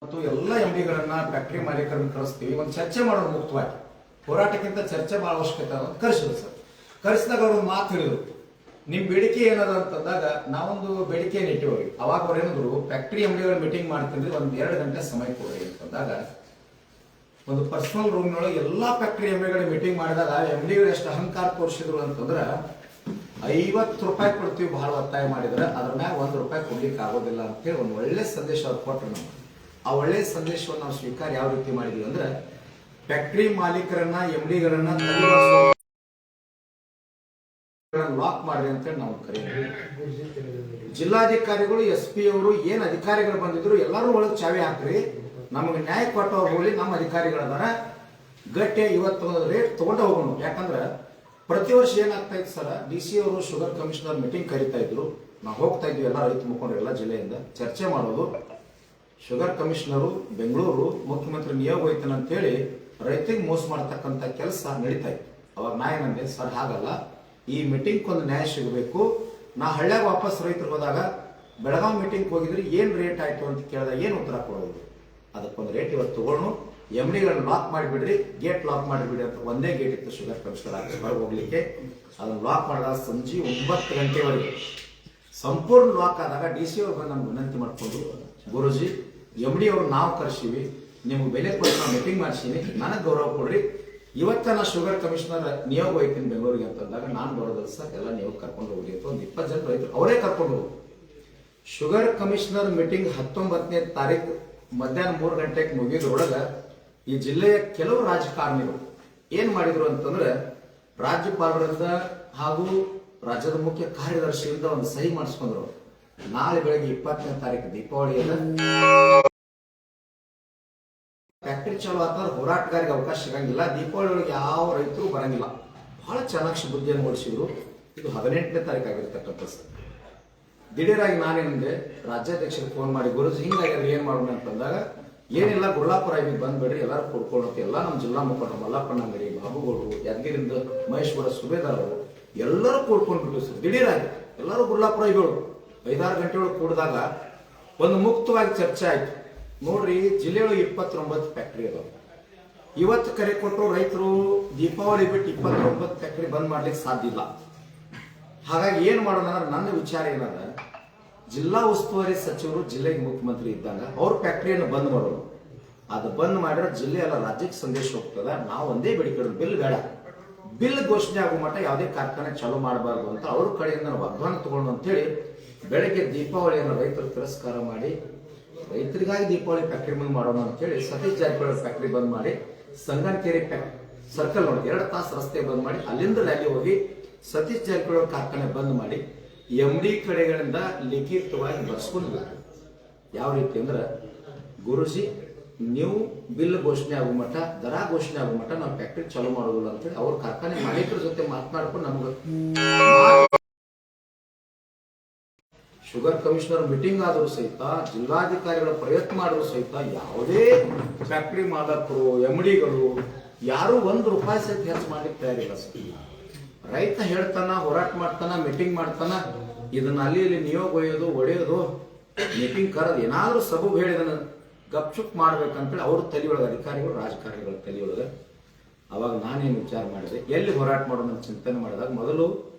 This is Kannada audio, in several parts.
ಮತ್ತು ಎಲ್ಲ ಎಂಡಿಗಳನ್ನ ಫ್ಯಾಕ್ಟರಿ ಮಾಲೀಕರನ್ನ ಕರೆಸ್ತೀವಿ, ಒಂದು ಚರ್ಚೆ ಮಾಡೋದು ಮುಕ್ತವಾಗಿ. ಹೋರಾಟಕ್ಕಿಂತ ಚರ್ಚೆ ಭಾಳ ಅವಶ್ಯಕತೆ ಅಂತ ಕರೆಸಿದ್ರು ಸರ್. ಕರೆಸಿದಾಗ ಅವರು ಮಾತು ಹೇಳಿದ್ರು, ನಿಮ್ಮ ಬೇಡಿಕೆ ಏನದ ಅಂತಂದಾಗ ನಾವೊಂದು ಬೇಡಿಕೆಯನ್ನು ಇಟ್ಟಿವಿ. ಅವಾಗ ಅವ್ರು ಏನಿದ್ರು, ಫ್ಯಾಕ್ಟರಿ ಎಂಡಿಗಳ ಮೀಟಿಂಗ್ ಮಾಡ್ತೀನಿ, ಒಂದು 2 ಗಂಟೆ ಸಮಯ ಕೊಡ್ರಿ ಅಂತಂದಾಗ ಒಂದು ಪರ್ಸನಲ್ ರೂಮ್ನೊಳಗೆ ಎಲ್ಲಾ ಫ್ಯಾಕ್ಟರಿ ಎಂಡಿಗಳ ಮೀಟಿಂಗ್ ಮಾಡಿದಾಗ ಎಂಡಿಗಳು ಎಷ್ಟು ಅಹಂಕಾರ ತೋರಿಸಿದ್ರು ಅಂತಂದ್ರೆ 50 ರೂಪಾಯಿ ಕೊಡ್ತೀವಿ ಬಹಳ ಒತ್ತಾಯ ಮಾಡಿದ್ರೆ ಅದ್ರ ಮ್ಯಾಗ ₹1 ಕೊಡ್ಲಿಕ್ಕೆ ಆಗೋದಿಲ್ಲ ಅಂತೇಳಿ ಒಂದು ಒಳ್ಳೆ ಸಂದೇಶ ಅವ್ರು ಕೊಟ್ಟರು. ನಮ್ಗೆ ಆ ಒಳ್ಳೆ ಸಂದೇಶವನ್ನು ನಾವು ಸ್ವೀಕಾರ ಯಾವ ರೀತಿ ಮಾಡಿದ್ವಿ ಅಂದ್ರೆ, ಫ್ಯಾಕ್ಟರಿ ಮಾಲೀಕರನ್ನ ಎಂಡಿಗಳನ್ನ ಲಾಕ್ ಮಾಡ್ರಿ ಅಂತೇಳಿ ನಾವು ಕರೀತೀವಿ. ಜಿಲ್ಲಾಧಿಕಾರಿಗಳು SP ಅವರು ಏನ್ ಅಧಿಕಾರಿಗಳು ಬಂದಿದ್ರು ಎಲ್ಲರೂ ಒಳಗೆ ಚಾವಿ ಹಾಕ್ರಿ, ನಮಗೆ ನ್ಯಾಯ ಕೊಟ್ಟವ್ರು ಹೋಗಿ ನಮ್ಮ ಅಧಿಕಾರಿಗಳದಾರ ಗಟ್ಟಿ ಇವತ್ತು ರೇಟ್ ತಗೊಂಡು ಹೋಗೋಣ. ಯಾಕಂದ್ರೆ ಪ್ರತಿ ವರ್ಷ ಏನಾಗ್ತಾ ಇತ್ತು ಸರ್, DC ಅವರು ಶುಗರ್ ಕಮಿಷನರ್ ಮೀಟಿಂಗ್ ಕರೀತಾ ಇದ್ರು, ನಾವು ಹೋಗ್ತಾ ಇದ್ವಿ ಎಲ್ಲ ರೈತ ಮುಖಂಡರು ಎಲ್ಲ ಜಿಲ್ಲೆಯಿಂದ ಚರ್ಚೆ ಮಾಡೋದು. ಶುಗರ್ ಕಮಿಷನರು ಬೆಂಗಳೂರು ಮುಖ್ಯಮಂತ್ರಿ ನಿಯೋಗ ಹೋಯ್ತಾನೆ ಅಂತೇಳಿ ರೈತರಿಗೆ ಮೋಸ ಮಾಡತಕ್ಕಂಥ ಕೆಲಸ ನಡೀತಾ ಇತ್ತು. ಅವಾಗ ನಾ ಏನಂದೆ, ಸರ್ ಹಾಗಲ್ಲ, ಈ ಮೀಟಿಂಗ್ ಒಂದು ನ್ಯಾಯ ಸಿಗಬೇಕು. ನಾ ಹಳ್ಳ್ಯಾಗ ವಾಪಸ್ ರೈತರು ಹೋದಾಗ ಬೆಳಗಾವಿ ಮೀಟಿಂಗ್ ಹೋಗಿದ್ರಿ ಏನ್ ರೇಟ್ ಆಯ್ತು ಅಂತ ಕೇಳಿದಾಗ ಏನು ಉತ್ತರ ಕೊಡೋದು, ಅದಕ್ಕೊಂದು ರೇಟ್ ಇವತ್ತು ತಗೊಂಡು ಎಂಡಿಗಳನ್ನ ಲಾಕ್ ಮಾಡಿಬಿಡ್ರಿ, ಗೇಟ್ ಲಾಕ್ ಮಾಡಿಬಿಡ್ರಿ ಅಂತ ಒಂದೇ ಗೇಟ್ ಇತ್ತು ಶುಗರ್ ಕಮಿಷನರ್ ಆಫೀಸ್ ಹೊರಗೆ ಹೋಗ್ಲಿಕ್ಕೆ. ಅದನ್ನು ಲಾಕ್ ಮಾಡಿದಾಗ ಸಂಜೆ 9 ಗಂಟೆವರೆಗೆ ಸಂಪೂರ್ಣ ಲಾಕ್ ಆದಾಗ DC ಅವ್ರು ಬಂದು ನಮ್ಗೆ ವಿನಂತಿ ಮಾಡ್ಕೊಂಡು, ಗುರುಜಿ MD ಅವ್ರು ನಾವು ಕರ್ಸೀವಿ, ನಿಮ್ಗೆ ಬೆಲೆ ಕೊಟ್ಟು ನಾವು ಮೀಟಿಂಗ್ ಮಾಡಿಸೀನಿ, ನನಗೆ ಗೌರವ ಕೊಡ್ರಿ, ಇವತ್ತ ನಾ ಶುಗರ್ ಕಮಿಷನರ್ ನಿಯೋಗ ಹೋಗ್ತೀನಿ ಬೆಂಗಳೂರಿಗೆ ಅಂತಂದಾಗ ನಾನು ಬರೋದಲ್ಲ ಸರ್, ಎಲ್ಲ ನೀವು ಕರ್ಕೊಂಡು ಹೋಗಿ ಅಂತ ಒಂದು 20 ಜನ ರೈತರು ಅವರೇ ಕರ್ಕೊಂಡು ಹೋಗಿ ಶುಗರ್ ಕಮಿಷನರ್ ಮೀಟಿಂಗ್ 19ನೇ ತಾರೀಕು ಮಧ್ಯಾಹ್ನ 3 ಗಂಟೆಗೆ ಮುಗಿದ್ರೊಳಗ ಈ ಜಿಲ್ಲೆಯ ಕೆಲವು ರಾಜಕಾರಣಿಗಳು ಏನ್ ಮಾಡಿದ್ರು ಅಂತಂದ್ರೆ, ರಾಜ್ಯಪಾಲರಿಂದ ಹಾಗೂ ರಾಜ್ಯದ ಮುಖ್ಯ ಕಾರ್ಯದರ್ಶಿಯಿಂದ ಒಂದು ಸಹಿ ಮಾಡಿಸ್ಕೊಂಡ್ರು. ನಾಳೆ ಬೆಳಗ್ಗೆ 20ನೇ ತಾರೀಕು ದೀಪಾವಳಿಯನ್ನ ಫ್ಯಾಕ್ಟರಿ ಚಾಲು ಆದ್ರೆ ಹೋರಾಟಗಾರಿಗೆ ಅವಕಾಶ ಸಿಗಂಗಿಲ್ಲ, ದೀಪಾವಳಿ ಒಳಗೆ ಯಾವ ರೈತರು ಬರಂಗಿಲ್ಲ. ಬಹಳ ಚೆನ್ನಾಗಿ ಬುದ್ಧಿಯನ್ನು ಓಡಿಸಿದ್ರು. ಇದು 18ನೇ ತಾರೀಕು ಆಗಿರ್ತಕ್ಕಂಥ ಸರ್. ದಿಢೀರಾಗಿ ನಾನೇನಿದೆ ರಾಜ್ಯಾಧ್ಯಕ್ಷರಿಗೆ ಫೋನ್ ಮಾಡಿ, ಗುರುಜಿ ಹಿಂಗಾಗ್ಯಾರ ಏನ್ ಮಾಡೋಣ ಅಂತಂದಾಗ, ಏನಿಲ್ಲ ಗುರ್ಲಾಪುರ ಐಬಿಗೆ ಬಂದ್ಬಿಡ್ರಿ, ಎಲ್ಲರೂ ಕೊಡ್ಕೊಳ್ಳೋಕೆ ಎಲ್ಲ ನಮ್ಮ ಜಿಲ್ಲಾ ಮುಖಂಡರು ಮಲ್ಲಪ್ಪಣ್ಣ ಅಂಗಡಿ, ಬಾಬುಗೌಡರು, ಯಾದಗಿರಿಂದ ಮಹೇಶ್ವರ ಸುಬೇದಾರ್ ಅವರು ಎಲ್ಲರೂ ಕೂಡ್ಕೊಂಡ್ಬಿಟ್ಟು ಸರ್. ದಿಢೀರಾಗಿ ಎಲ್ಲರೂ ಗುರ್ಲಾಪುರ ಐಬಿಗಳು 5-6 ಗಂಟೆ ಒಳಗೆ ಕೂಡಿದಾಗ ಒಂದು ಮುಕ್ತವಾಗಿ ಚರ್ಚೆ ಆಯ್ತು. ನೋಡ್ರಿ, ಜಿಲ್ಲೆಯೊಳಗೆ 29 ಫ್ಯಾಕ್ಟರಿ ಅದಾವ. ಇವತ್ತು ಕರೆ ಕೊಟ್ಟರು ರೈತರು ದೀಪಾವಳಿ ಬಿಟ್ಟು 29 ಫ್ಯಾಕ್ಟರಿ ಬಂದ್ ಮಾಡ್ಲಿಕ್ಕೆ ಸಾಧ್ಯ ಇಲ್ಲ. ಹಾಗಾಗಿ ಏನ್ ಮಾಡೋಣ ಅಂದ್ರೆ, ನನ್ನ ವಿಚಾರ ಏನದ, ಜಿಲ್ಲಾ ಉಸ್ತುವಾರಿ ಸಚಿವರು ಜಿಲ್ಲೆಗೆ ಮುಖ್ಯಮಂತ್ರಿ ಇದ್ದಾಗ ಅವ್ರ ಫ್ಯಾಕ್ಟರಿಯನ್ನು ಬಂದ್ ಮಾಡೋದು. ಅದು ಬಂದ್ ಮಾಡಿದ್ರೆ ಜಿಲ್ಲೆ ಎಲ್ಲ ರಾಜ್ಯಕ್ಕೆ ಸಂದೇಶ ಹೋಗ್ತದ. ನಾವು ಒಂದೇ ಬೇಡಿಕೆ, ಬಿಲ್ ಬೇಡ, ಬಿಲ್ ಘೋಷಣೆ ಆಗೋ ಮಟ್ಟ ಯಾವುದೇ ಕಾರ್ಖಾನೆ ಚಾಲೂ ಮಾಡಬಾರ್ದು ಅಂತ ಅವ್ರ ಕಡೆಯಿಂದ ವಾಗ್ದಾನ ತಗೊಂಡು ಅಂತೇಳಿ ಬೆಳಗ್ಗೆ ದೀಪಾವಳಿಯನ್ನು ರೈತರು ತಿರಸ್ಕಾರ ಮಾಡಿ, ರೈತರಿಗಾಗಿ ದೀಪಾವಳಿ ಫ್ಯಾಕ್ಟರಿ ಬಂದ್ ಮಾಡೋಣ ಅಂತೇಳಿ ಸತೀಶ್ ಜಾರಕಿಹೊಳಿ ಫ್ಯಾಕ್ಟರಿ ಬಂದ್ ಮಾಡಿ, ಸಂಗನಕೆರೆ ಸರ್ಕಲ್ ನೋಡಿ 2 ತಾಸು ರಸ್ತೆ ಬಂದ್ ಮಾಡಿ, ಅಲ್ಲಿಂದ ರ್ಯಾಲಿ ಹೋಗಿ ಸತೀಶ್ ಜಾರಕಿಹೊಳಿ ಕಾರ್ಖಾನೆ ಬಂದ್ ಮಾಡಿ MD ಕಡೆಗಳಿಂದ ಲಿಖಿತವಾಗಿ ಬರ್ಸ್ಕೊಂಡು, ಯಾವ ರೀತಿ ಅಂದ್ರೆ, ಗುರುಜಿ ನೀವು ಬಿಲ್ ಘೋಷಣೆ ಆಗೋ ಮಟ್ಟ, ದರ ಘೋಷಣೆ ಆಗೋ ಮಟ್ಟ ನಾವು ಫ್ಯಾಕ್ಟರಿ ಚಾಲೂ ಮಾಡೋದಿಲ್ಲ ಅಂತೇಳಿ ಅವ್ರ ಕಾರ್ಖಾನೆ ಮಾಲೀಕರ ಜೊತೆ ಮಾತನಾಡ್ಕೊಂಡು ನಮ್ಗೆ ಶುಗರ್ ಕಮಿಷನರ್ ಮೀಟಿಂಗ್ ಆದರೂ ಸಹಿತ, ಜಿಲ್ಲಾಧಿಕಾರಿಗಳ ಪ್ರಯತ್ನ ಮಾಡಿದ್ರು ಸಹಿತ ಯಾವುದೇ ಫ್ಯಾಕ್ಟರಿ ಮಾಲಕರು MDಗಳು ಯಾರು ₹1 ಸಹಿತ ಹೆಚ್ಚು ಮಾಡ್ಲಿಕ್ಕೆ ತಯಾರಿಲ್ಲ ಸರ್. ರೈತ ಹೇಳ್ತಾನ, ಹೋರಾಟ ಮಾಡ್ತಾನ, ಮೀಟಿಂಗ್ ಮಾಡ್ತಾನ, ಇದನ್ನ ಅಲ್ಲಿ ಇಲ್ಲಿ ನಿಯೋಗ ಒಯ್ಯೋದು ಒಡೆಯೋದು, ಮೀಟಿಂಗ್ ಕರೆದು ಏನಾದ್ರೂ ಸಬೂಬ್ ಹೇಳಿದನ ಗಪ್ಚುಪ್ ಮಾಡ್ಬೇಕಂತೇಳಿ ಅವ್ರ ತಲೆಯೊಳಗೆ, ಅಧಿಕಾರಿಗಳು ರಾಜಕಾರಣಿಗಳ ತಲೆಯೊಳಗೆ. ಅವಾಗ ನಾನೇನು ವಿಚಾರ ಮಾಡಿದೆ, ಎಲ್ಲಿ ಹೋರಾಟ ಮಾಡೋಣ ಚಿಂತನೆ ಮಾಡಿದಾಗ ಮೊದಲು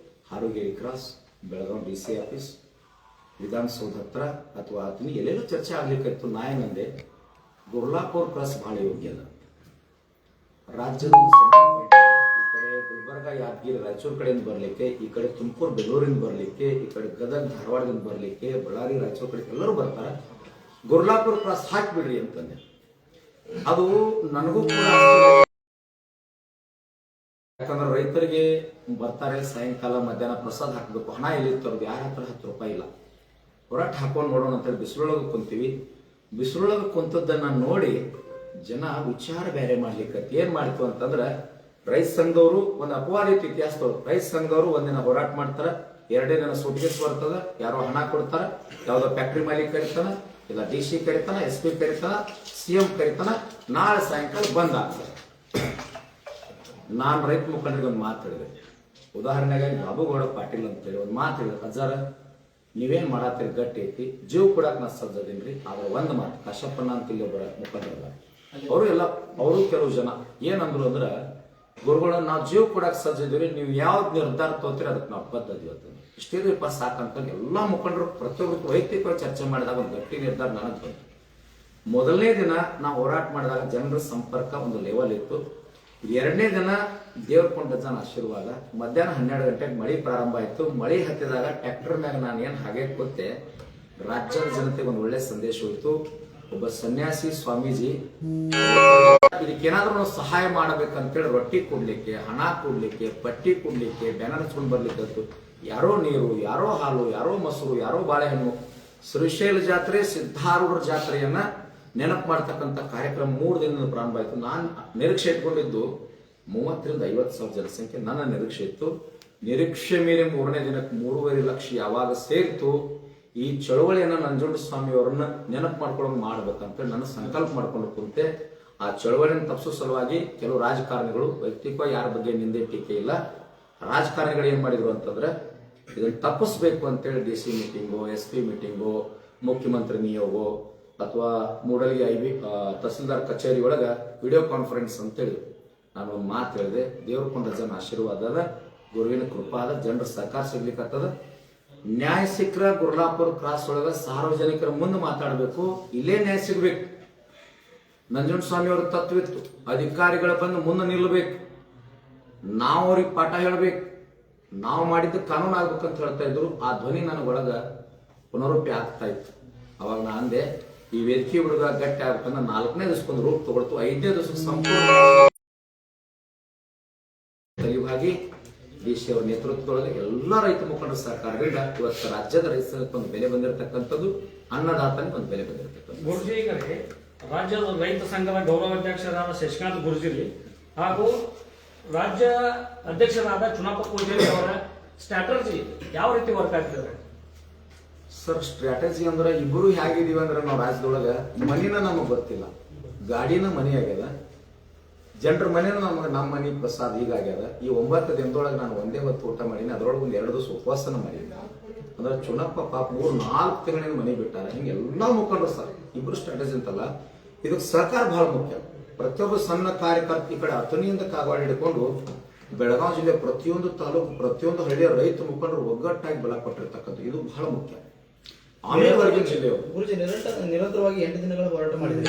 Harugeri cross, Belagavi DC office, Vidhana Soudha ಹತ್ರ ಅಥವಾ ಆತನಿ ಎಲ್ಲೆಲ್ಲೂ ಚರ್ಚೆ ಆಗ್ಲಿಕ್ಕಿತ್ತು. ನಾ ಏನಂದೆ, ಗುರ್ಲಾಪುರ್ ಕ್ರಾಸ್ ಬಹಳ ಯೋಗ್ಯ ಅದ. ರಾಜ್ಯದ ಈ ಕಡೆ ಗುಲ್ಬರ್ಗ, ಯಾದಗಿರಿ, ರಾಯಚೂರು ಕಡೆಯಿಂದ ಬರ್ಲಿಕ್ಕೆ, ಈ ಕಡೆ ತುಮಕೂರು, ಬೆಂಗಳೂರಿಂದ ಬರ್ಲಿಕ್ಕೆ, ಈ ಕಡೆ ಗದಗ, ಧಾರವಾಡದಿಂದ ಬರ್ಲಿಕ್ಕೆ, ಬಳ್ಳಾರಿ, ರಾಯಚೂರು ಕಡೆ ಎಲ್ಲರೂ ಬರ್ತಾರೆ, ಗುರ್ಲಾಪುರ್ ಕ್ರಾಸ್ ಹಾಕ್ಬಿಡ್ರಿ ಅಂತಂದೆ. ಅದು ನನಗೂ ಕೂಡ, ಯಾಕಂದ್ರೆ ರೈತರಿಗೆ ಬರ್ತಾರೆ ಸಾಯಂಕಾಲ ಮಧ್ಯಾಹ್ನ ಪ್ರಸಾದ ಹಾಕಬೇಕು, ಹಣ ಎಲ್ಲಿರ್ತವ್ರದ್ದು, ಯಾರ ಹತ್ರ ₹10 ಇಲ್ಲ. ಹೊರಟ ಹಾಕೊಂಡು ನೋಡೋಣ ಅಂತೇಳಿ ಬಿಸಿಲೊಳಗೆ ಕುಂತೀವಿ. ಬಿಸಿಲೊಳಗೆ ಕುಂತದ್ದನ್ನ ನೋಡಿ ಜನ ವಿಚಾರ ಬೇರೆ ಮಾಡ್ಲಿಕ್ಕೆ ಏನ್ ಮಾಡ್ತು ಅಂತಂದ್ರೆ, ರೈತ ಸಂಘದವರು ಒಂದು ಅಪವಾದಿತ ಇತಿಹಾಸದವ್ರು, ರೈತ ಸಂಘದವರು ಒಂದಿನ ಹೋರಾಟ ಮಾಡ್ತಾರ, 2ನೇ ದಿನ ಸುಟ್ಕೇಸ್ ಬರ್ತದ, ಯಾರೋ ಹಣ ಕೊಡ್ತಾರ, ಯಾವ್ದೋ ಫ್ಯಾಕ್ಟರಿ ಮಾಲೀಕ ಕರಿತಾನ, ಇಲ್ಲ DC ಕರಿತಾನ, SP ಕರಿತಾನ, CM ಕರಿತಾನ, ನಾಳೆ ಸಾಯಂಕಾಲ ಬಂದ್ ಆಗ್ತದೆ. ನಾನು ರೈತ ಮುಖಂಡರಿಗೆ ಒಂದು ಮಾತು ಹೇಳಿದೆ. ಉದಾಹರಣೆಗಾಗಿ ಬಾಬುಗೌಡ ಪಾಟೀಲ್ ಅಂತೇಳಿ ಒಂದು ಮಾತು ಹೇಳಿದೆ, ಅಜ್ಜಾರ ನೀವೇನ್ ಮಾಡತ್ತೀರಿ ಗಟ್ಟಿ ಐತಿ, ಜೀವ ಕೊಡಕ್ ನಾ ಸಜ್ಜದೀನ್ರಿ. ಆದ್ರೆ ಒಂದ್ ಮಾತು, ಕಶ್ಯಪಣ್ಣ ಅಂತ ಇಲ್ಲಿ ಒಬ್ಬರ ಮುಖಂಡರಲ್ಲ, ಅವರು ಕೆಲವು ಜನ ಏನಂದ್ರು ಅಂದ್ರ, ಗುರುಗಳ ನಾವು ಜೀವ ಕೊಡಕ್ ಸಜ್ಜಿದ್ವಿ, ನೀವು ಯಾವ್ದು ನಿರ್ಧಾರ ತಗೋತೀರಿ ಅದಕ್ಕೆ ನಾವು ಬದ್ಧ ಇವತ್ತು ಇಷ್ಟಿದ್ರಿಪ್ಪ ಸಾಕಂತ ಎಲ್ಲಾ ಮುಖಂಡರು ಪ್ರತಿಯೊಬ್ಬರು ವೈಯಕ್ತಿಕವಾಗಿ ಚರ್ಚೆ ಮಾಡಿದಾಗ ಒಂದು ಗಟ್ಟಿ ನಿರ್ಧಾರ ನನಗೆ ಬಂತು. ಮೊದಲನೇ ದಿನ ನಾವು ಹೋರಾಟ ಮಾಡಿದಾಗ ಜನರ ಸಂಪರ್ಕ ಒಂದು ಲೆವೆಲ್ ಇತ್ತು. ಎರಡನೇ ದಿನ ದೇವ್ರ ಕೊಂಡ ಜನ ಆಶೀರ್ವಾದ. ಮಧ್ಯಾಹ್ನ 12 ಗಂಟೆಗೆ ಮಳಿ ಪ್ರಾರಂಭ ಆಯ್ತು. ಮಳಿ ಹತ್ತಿದಾಗ ಟ್ರ್ಯಾಕ್ಟರ್ ಮ್ಯಾಗ ನಾನು ಏನ್ ಹಾಗೆ ಕೂತೆ, ರಾಜ್ಯದ ಜನತೆಗೆ ಒಂದು ಒಳ್ಳೆ ಸಂದೇಶ ಹೋಯ್ತು. ಒಬ್ಬ ಸನ್ಯಾಸಿ ಸ್ವಾಮೀಜಿ ಇದಕ್ಕೇನಾದ್ರೂ ನಾವು ಸಹಾಯ ಮಾಡಬೇಕಂತೇಳಿ ರೊಟ್ಟಿ ಕೊಡ್ಲಿಕ್ಕೆ, ಹಣ ಕೊಡ್ಲಿಕ್ಕೆ, ಪಟ್ಟಿ ಕೊಡ್ಲಿಕ್ಕೆ, ಬ್ಯಾನರ್ ಹಚ್ಕೊಂಡು ಬರ್ಲಿಕ್ಕೆ ಯಾರೋ ನೀರು, ಯಾರೋ ಹಾಲು, ಯಾರೋ ಮೊಸರು, ಯಾರೋ ಬಾಳೆಹಣ್ಣು, ಶ್ರೀಶೈಲ ಜಾತ್ರೆ, ಸಿದ್ಧಾರೂಢರ ಜಾತ್ರೆಯನ್ನ ನೆನಪು ಮಾಡ್ತಕ್ಕಂಥ ಕಾರ್ಯಕ್ರಮ 3 ದಿನದ ಪ್ರಾರಂಭ ಆಯಿತು. ನಾನು ನಿರೀಕ್ಷೆ ಇಟ್ಕೊಂಡಿದ್ದು 30 ರಿಂದ 50 ಸಾವಿರ ಜನಸಂಖ್ಯೆ ನನ್ನ ನಿರೀಕ್ಷೆ ಇತ್ತು. ನಿರೀಕ್ಷೆ ಮೀರಿ 3ನೇ ದಿನಕ್ಕೆ 3.5 ಲಕ್ಷ ಯಾವಾಗ ಸೇರ್ತು, ಈ ಚಳವಳಿಯನ್ನ ನಂಜುಂಡಸ್ವಾಮಿ ಅವರನ್ನ ನೆನಪು ಮಾಡ್ಕೊಂಡು ಮಾಡ್ಬೇಕಂತ ನನ್ನ ಸಂಕಲ್ಪ ಮಾಡ್ಕೊಂಡು ಕುಂತೆ. ಆ ಚಳವಳಿಯನ್ನು ತಪ್ಪಿಸೋ ಸಲುವಾಗಿ ಕೆಲವು ರಾಜಕಾರಣಿಗಳು, ವೈಯಕ್ತಿಕವಾಗಿ ಯಾರ ಬಗ್ಗೆ ನಿಂದೆ ಟೀಕೆ ಇಲ್ಲ, ರಾಜಕಾರಣಿಗಳು ಏನ್ ಮಾಡಿದ್ರು ಅಂತಂದ್ರೆ ಇದನ್ನು ತಪ್ಪಿಸ್ಬೇಕು ಅಂತೇಳಿ DC ಮೀಟಿಂಗು, SP ಮೀಟಿಂಗು, ಮುಖ್ಯಮಂತ್ರಿ ನಿಯೋಗೋ ಅಥವಾ ಮೂಡಲ್ಗಿ ತಹಸೀಲ್ದಾರ್ ಕಚೇರಿ ಒಳಗ ವಿಡಿಯೋ ಕಾನ್ಫರೆನ್ಸ್ ಅಂತೇಳಿ ನಾನು ಒಂದು ಮಾತು ಹೇಳಿದೆ. ದೇವ್ರ ಕೊಂಡ ಜನ ಆಶೀರ್ವಾದ ಅದ, ಗುರುವಿನ ಕೃಪಾದ, ಜನರ ಸಹಕಾರ ಸಿಗ್ಲಿಕ್ಕತ್ತದ. ನ್ಯಾಯ ಸಿಕ್ಕ್ರ ಗುರ್ಲಾಪುರ ಕ್ರಾಸ್ ಒಳಗ ಸಾರ್ವಜನಿಕರ ಮುಂದೆ ಮಾತಾಡಬೇಕು, ಇಲ್ಲೇ ನ್ಯಾಯ ಸಿಗ್ಬೇಕು. ನಂಜುಂಡಸ್ವಾಮಿ ಅವರ ತತ್ವಿತ್ತು, ಅಧಿಕಾರಿಗಳ ಬಂದು ಮುಂದೆ ನಿಲ್ಲಬೇಕು, ನಾವು ಅವ್ರಿಗೆ ಪಾಠ ಹೇಳ್ಬೇಕು, ನಾವು ಮಾಡಿದ್ದು ಕಾನೂನು ಆಗ್ಬೇಕಂತ ಹೇಳ್ತಾ ಇದ್ರು. ಆ ಧ್ವನಿ ನನಗೊಳಗ ಪುನರುಪಿ ಆಗ್ತಾ ಇತ್ತು. ಅವಾಗ ನಾ ಅಂದೆ, ಈ ವೇದಿಕೆ ಹುಡುಗ ಗಟ್ಟಿ ಆಗ್ಬೇಕಂದ್ರೆ 4ನೇ ದಿವಸಕ್ಕೊಂದು ರೂಪ ತಗೊಳ್ತು. 5ನೇ ದಿವಸಕ್ಕೆ ಸಂಪೂರ್ಣ ತಲೆವಾಗಿ DC ಅವರ ನೇತೃತ್ವದೊಳಗೆ ಎಲ್ಲ ರೈತ ಮುಖಂಡರ ಸಹಕಾರದಿಂದ ಇವತ್ತು ರಾಜ್ಯದ ರೈತರಿಗೆ ಒಂದು ಬೆಲೆ ಬಂದಿರತಕ್ಕಂಥದ್ದು, ಅನ್ನದಾತನಿಗೆ ಒಂದು ಬೆಲೆ ಬಂದಿರತಕ್ಕಂಥದ್ದು. ಗುರುಜಿಗರೇ, ರಾಜ್ಯದ ರೈತ ಸಂಘದ ಗೌರವಾಧ್ಯಕ್ಷರಾದ ಶಶಿಕಾಂತ್ ಗುರುಜಿರಿ ಹಾಗೂ ರಾಜ್ಯ ಅಧ್ಯಕ್ಷರಾದ ಚುನಾಪಾ ಪೂಜಾರಿ ಅವರ ಸ್ಟ್ರಾಟಜಿ ಯಾವ ರೀತಿ ವರ್ಕ್ ಆಗ್ತಿದೆ ಸರ್? ಸ್ಟ್ರಾಟಜಿ ಅಂದ್ರೆ ಇಬ್ಬರು ಹೇಗಿದೀವಿ ಅಂದ್ರೆ, ನಾವು ರಾಜ್ಯದೊಳಗ ಮನಿನ ನಮಗ್ ಗೊತ್ತಿಲ್ಲ, ಗಾಡಿನ ಮನಿ ಆಗ್ಯದ, ಜನರ ಮನೇನ ನಮ್ಮ ಮನಿ ಪ್ರಸಾದ ಹೀಗಾಗ್ಯದ. ಈ 9 ದಿನದೊಳಗೆ ನಾನು ಒಂದೇ ಹೊತ್ತು ಊಟ ಮಾಡೀನಿ, ಅದ್ರೊಳಗೆ ಒಂದು 2 ದಿವಸ ಉಪವಾಸನ ಮಾಡೀನಿ. ಅಂದ್ರೆ ಚುನಪ್ಪ ಪಾಪ 3-4 ತಿಂಗಳಿಂದ ಮನೆ ಬಿಟ್ಟಾರ. ಹಿಂಗೆ ಎಲ್ಲಾ ಮುಖಂಡರು ಸರ್, ಇಬ್ರು ಸ್ಟ್ರಾಟಜಿ ಅಂತಲ್ಲ, ಇದಕ್ಕೆ ಸರ್ಕಾರ ಬಹಳ ಮುಖ್ಯ. ಪ್ರತಿಯೊಬ್ಬ ಸಣ್ಣ ಕಾರ್ಯಕರ್ತ ಈ ಕಡೆ ಅಥಣಿಯಿಂದ ಕಾಗವಾಡ ಹಿಡ್ಕೊಂಡು ಬೆಳಗಾವಿ ಜಿಲ್ಲೆ ಪ್ರತಿಯೊಂದು ತಾಲೂಕು, ಪ್ರತಿಯೊಂದು ಹಳ್ಳಿಯ ರೈತ ಮುಖಂಡರು ಒಗ್ಗಟ್ಟಾಗಿ ಬಲ ಕೊಟ್ಟಿರ್ತಕ್ಕಂಥ ಇದು ಬಹಳ ಮುಖ್ಯ. ಆಮೇಲೆ ಜಿಲ್ಲೆಯವರು ಗುರುಜಿ ನಿರಂತರವಾಗಿ 8 ದಿನಗಳ ಹೋರಾಟ ಮಾಡಿದ್ರಿ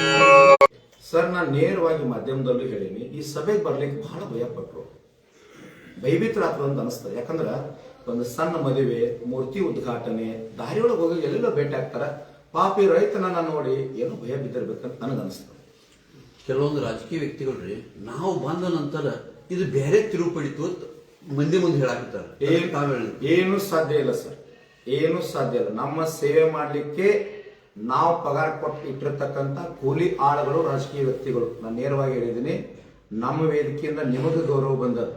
ಸರ್. ನಾನು ನೇರವಾಗಿ ಮಾಧ್ಯಮದಲ್ಲೂ ಹೇಳೀನಿ, ಈ ಸಭೆಗೆ ಬರ್ಲಿಕ್ಕೆ ಬಹಳ ಭಯ ಪಟ್ರು, ಭಯಭೀತರಾದ್ರು ಅಂತ ಅನಿಸ್ತದೆ. ಯಾಕಂದ್ರೆ ಒಂದು ಸಣ್ಣ ಮದುವೆ, ಮೂರ್ತಿ ಉದ್ಘಾಟನೆ, ದಾರಿಯೊಳಗೆ ಹೋಗಿ ಎಲ್ಲೆಲ್ಲೋ ಭೇಟಿ ಆಗ್ತಾರ. ಪಾಪಿ ರೈತನನ್ನ ನೋಡಿ ಏನೋ ಭಯ ಬಿದ್ದಿರ್ಬೇಕಂತ ನನಗೆ ಅನಿಸ್ತದೆ. ಕೆಲವೊಂದು ರಾಜಕೀಯ ವ್ಯಕ್ತಿಗಳ್ರಿ, ನಾವು ಬಂದ ನಂತರ ಇದು ಬೇರೆ ತಿರುವು ಪಡಿತು ಮಂದಿ ಮುಂದೆ ಹೇಳಾಕತ್ತಾರೆ. ಏನು ಸಾಧ್ಯ ಇಲ್ಲ ಸರ್, ಏನು ಸಾಧ್ಯ ಇಲ್ಲ. ನಮ್ಮ ಸೇವೆ ಮಾಡ್ಲಿಕ್ಕೆ ನಾವು ಪಗಾರ ಕೊಟ್ಟು ಇಟ್ಟಿರ್ತಕ್ಕಂಥ ಕೂಲಿ ಆಳುಗಳು ರಾಜಕೀಯ ವ್ಯಕ್ತಿಗಳು. ನಾನು ನೇರವಾಗಿ ಹೇಳಿದ್ದೀನಿ, ನಮ್ಮ ವೇದಿಕೆಯಿಂದ ನಿಮಗೆ ಗೌರವ ಬಂದದ್ದು.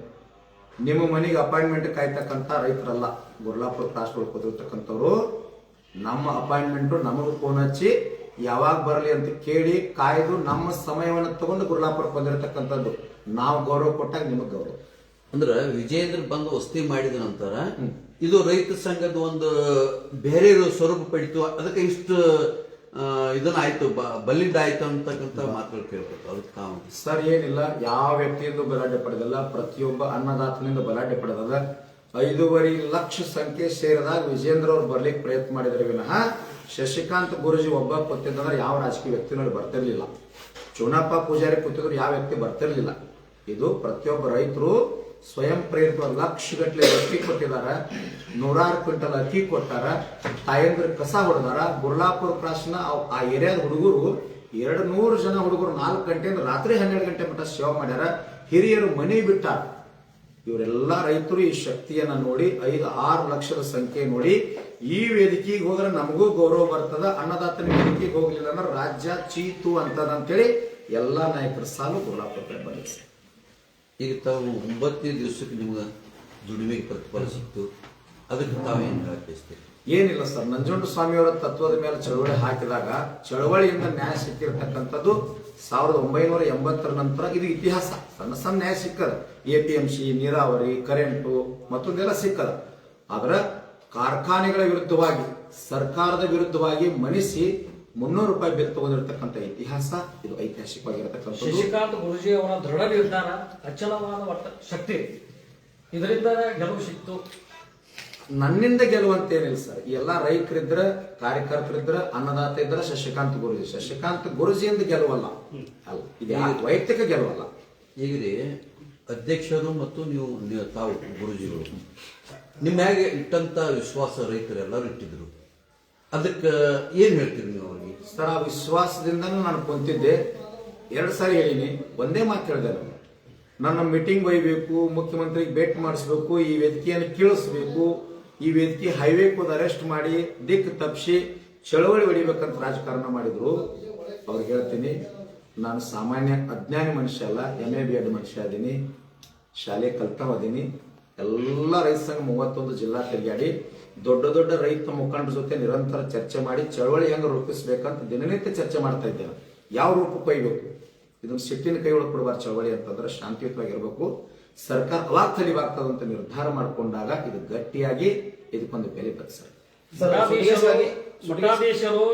ನಿಮ್ಮ ಮನೆಗೆ ಅಪಾಯಿಂಟ್ಮೆಂಟ್ ಕಾಯ್ತಕ್ಕಂಥ ರೈತರಲ್ಲ, ಗುರ್ಲಾಪುರ ಕ್ರಾಸ್ ಒಳಗೆ ಕೂತಿರ್ತಕ್ಕಂಥವ್ರು. ನಮ್ಮ ಅಪಾಯಿಂಟ್ಮೆಂಟ್ ನಮಗೆ ಫೋನ್ ಹಚ್ಚಿ ಯಾವಾಗ ಬರಲಿ ಅಂತ ಕೇಳಿ ಕಾಯ್ದು ನಮ್ಮ ಸಮಯವನ್ನು ತಗೊಂಡು ಗುರ್ಲಾಪುರಕ್ಕೆ ಬಂದಿರತಕ್ಕಂಥದ್ದು. ನಾವು ಗೌರವ ಕೊಟ್ಟಾಗ ನಿಮಗೆ ಗೌರವ. ಅಂದ್ರ ವಿಜಯೇಂದ್ರ ಬಂದು ವಸತಿ ಮಾಡಿದ ನಂತರ ಇದು ರೈತ ಸಂಘದ ಒಂದು ಬೇರೆ ಸ್ವರೂಪ ಪಡಿತು, ಅದಕ್ಕೆ ಇಷ್ಟು ಇದನ್ನ ಆಯ್ತು, ಬಲಿಂದ ಆಯ್ತು ಅಂತಕ್ಕಂಥ ಮಾತುಗಳು ಕೇಳ್ಬೇಕು. ಅದಕ್ಕೆ ಸರ್ ಏನಿಲ್ಲ, ಯಾವ ವ್ಯಕ್ತಿಯಿಂದ ಬಲಾಢ್ಯ ಪಡೆದಲ್ಲ, ಪ್ರತಿಯೊಬ್ಬ ಅನ್ನದಾತನಿಂದ ಬಲಾಢ್ಯ ಪಡೆದಲ್ಲ. 5.5 ಲಕ್ಷ ಸಂಖ್ಯೆ ಸೇರಿದಾಗ ವಿಜೇಂದ್ರ ಅವ್ರು ಬರ್ಲಿಕ್ಕೆ ಪ್ರಯತ್ನ ಮಾಡಿದ್ರೆ ವಿನಃ ಶಶಿಕಾಂತ್ ಗುರುಜಿ ಒಬ್ಬ ಕೂತಿದ್ರೆ ಯಾವ ರಾಜಕೀಯ ವ್ಯಕ್ತಿನಲ್ಲಿ ಬರ್ತಿರ್ಲಿಲ್ಲ. ಚುನಾಪಾ ಪೂಜಾರಿ ಕೂತಿದ್ರು ಯಾವ ವ್ಯಕ್ತಿ ಬರ್ತಿರ್ಲಿಲ್ಲ. ಇದು ಪ್ರತಿಯೊಬ್ಬ ರೈತರು ಸ್ವಯಂ ಪ್ರೇರಿತ ಲಕ್ಷಗಟ್ಟಲೆ ಅಕ್ಕಿ ಕೊಟ್ಟಿದಾರ, 100 ಕ್ವಿಂಟಲ್ ಅಕ್ಕಿ ಕೊಟ್ಟಾರ, ತಾಯಂದ್ರ ಕಸ ಹೊಡೆದಾರ. ಗುರ್ಲಾಪುರ ಕ್ರಾಸ್ನ ಆ ಏರಿಯಾದ ಹುಡುಗರು 200 ಜನ ಹುಡುಗರು 4 ಗಂಟೆಯಿಂದ ರಾತ್ರಿ 12 ಗಂಟೆ ಮಟ್ಟ ಸೇವೆ ಮಾಡ್ಯಾರ. ಹಿರಿಯರು ಮನೆ ಬಿಟ್ಟಾರ. ಇವರೆಲ್ಲ ರೈತರು ಈ ಶಕ್ತಿಯನ್ನ ನೋಡಿ 5-6 ಲಕ್ಷದ ಸಂಖ್ಯೆ ನೋಡಿ ಈ ವೇದಿಕೆಗೆ ಹೋದ್ರೆ ನಮಗೂ ಗೌರವ ಬರ್ತದ, ಅನ್ನದಾತನ ವೇದಿಕೆಗೆ ಹೋಗ್ಲಿಲ್ಲ ಅಂದ್ರೆ ರಾಜ್ಯ ಚೀತು ಅಂತದಂತೇಳಿ ಎಲ್ಲಾ ನಾಯಕರ ಸಾಲು ಗುರ್ಲಾಪುರ ಬಂದಿದೆ. ಈಗ ತಾವು 9ನೇ ದಿವಸಕ್ಕೆ ನಿಮ್ಗೆ ದುಡಿಮೆಗೆ ಪ್ರತಿಫಲ ಸಿಕ್ತು, ಅದಕ್ಕೆ ತಾವೇನು ಹೇಳಕ್ಕೆ? ಏನಿಲ್ಲ ಸರ್, ನಂಜುಂಡಸ್ವಾಮಿಯವರ ತತ್ವದ ಮೇಲೆ ಚಳವಳಿ ಹಾಕಿದಾಗ ಚಳವಳಿಯಿಂದ ನ್ಯಾಯ ಸಿಕ್ಕಿರ್ತಕ್ಕಂಥದ್ದು 1980 ನಂತರ. ಇದು ಇತಿಹಾಸ. ಸಣ್ಣ ಸಣ್ಣ ನ್ಯಾಯ ಸಿಕ್ಕದ, APMC, ನೀರಾವರಿ, ಕರೆಂಟು ಮತ್ತೊಂದೆಲ್ಲ ಸಿಕ್ಕದ. ಆದ್ರೆ ಕಾರ್ಖಾನೆಗಳ ವಿರುದ್ಧವಾಗಿ ಸರ್ಕಾರದ ವಿರುದ್ಧವಾಗಿ ಮಣಿಸಿ 300 ರೂಪಾಯಿ ಬಿಲ್ ತಗೊಂಡಿರ್ತಕ್ಕಂಥ ಇತಿಹಾಸ ಇದು ಐತಿಹಾಸಿಕವಾಗಿರತಕ್ಕಂಥದ್ದು. ಶಶಿಕಾಂತ್ ಗುರೂಜಿ ಅವರ ದೃಢ ನಿರ್ಧಾರ, ಅಚಲವಾದ ಶಕ್ತಿ, ಇದರಿಂದ ಗೆಲುವು ಸಿಕ್ತು. ನನ್ನಿಂದ ಗೆಲ್ಲುವಂತೇನಿಲ್ಲ ಸರ್. ಈ ಎಲ್ಲ ರೈತರಿದ್ರ, ಕಾರ್ಯಕರ್ತರಿದ್ರ, ಅನ್ನದಾತ ಇದ್ರ ಶಶಿಕಾಂತ್ ಗುರೂಜಿಯಿಂದ ಗೆಲುವಲ್ಲ. ಅಲ್ಲ, ಇದು ವೈಯಕ್ತಿಕ ಗೆಲುವಲ್ಲ. ಈಗ ರೀ ಅಧ್ಯಕ್ಷರು ಮತ್ತು ನೀವು ತಾವು ಗುರುಜಿಗಳು ನಿಮ್ಮ ಮ್ಯಾಗೆ ಇಟ್ಟಂತ ವಿಶ್ವಾಸ ರೈತರೆಲ್ಲರೂ ಇಟ್ಟಿದ್ರು. ಅದಕ್ಕೆ ಏನ್ ಹೇಳ್ತೀರಿ ನೀವು ಅವ್ರಿಗೆ? ಸರ್, ಆ ವಿಶ್ವಾಸದಿಂದನೂ ನಾನು ಕುಂತಿದ್ದೆ. 2 ಸಾರಿ ಹೇಳಿನಿ, ಒಂದೇ ಮಾತು ಹೇಳಿದೆ. ನನ್ನ ಮೀಟಿಂಗ್ ಒಯ್ಯಬೇಕು, ಮುಖ್ಯಮಂತ್ರಿಗೆ ಭೇಟಿ ಮಾಡಿಸ್ಬೇಕು, ಈ ವೇದಿಕೆಯನ್ನು ಕೀಳಿಸ್ಬೇಕು, ಈ ವೇದಿಕೆ ಹೈವೇಕ್ ಅರೆಸ್ಟ್ ಮಾಡಿ ದಿಕ್ಕು ತಪ್ಪಿಸಿ ಚಳವಳಿ ಹೊಡಿಬೇಕಂತ ರಾಜಕಾರಣ ಮಾಡಿದ್ರು. ಅವ್ರಿಗೆ ಹೇಳ್ತೀನಿ, ನಾನು ಸಾಮಾನ್ಯ ಅಜ್ಞಾನಿ ಮನುಷ್ಯ ಅಲ್ಲ, MA BEd ಮನುಷ್ಯ ಅದೀನಿ, ಶಾಲೆ ಕಲ್ತವದೀನಿ. ಎಲ್ಲ ರೈತ ಸಂಘ 31 ಜಿಲ್ಲಾ ತಿರುಗಾಡಿ ದೊಡ್ಡ ದೊಡ್ಡ ರೈತ ಮುಖಂಡರ ಜೊತೆ ನಿರಂತರ ಚರ್ಚೆ ಮಾಡಿ ಚಳವಳಿ ಹೆಂಗೆ ರೂಪಿಸ್ಬೇಕಂತ ದಿನನಿತ್ಯ ಚರ್ಚೆ ಮಾಡ್ತಾ ಇದ್ದೇನೆ. ಯಾವ ರೂಪಕ್ಕೆ ಒಯ್ಬೇಕು, ಇದನ್ನ ಸಿಟ್ಟಿನ ಕೈ ಒಳಗೆ ಕೊಡಬಾರ ಚಳವಳಿ ಅಂತಂದ್ರೆ ಶಾಂತಿಯುತವಾಗಿರ್ಬೇಕು. ಸರ್ಕಾರ ಅವಾಗ ತಲಿವಾಗ್ತದಂತ ನಿರ್ಧಾರ ಮಾಡಿಕೊಂಡಾಗ ಇದು ಗಟ್ಟಿಯಾಗಿ ಇದಕ್ಕೊಂದು ಬೆಲೆ ಸರ್. ಮಠಾಧೀಶರು,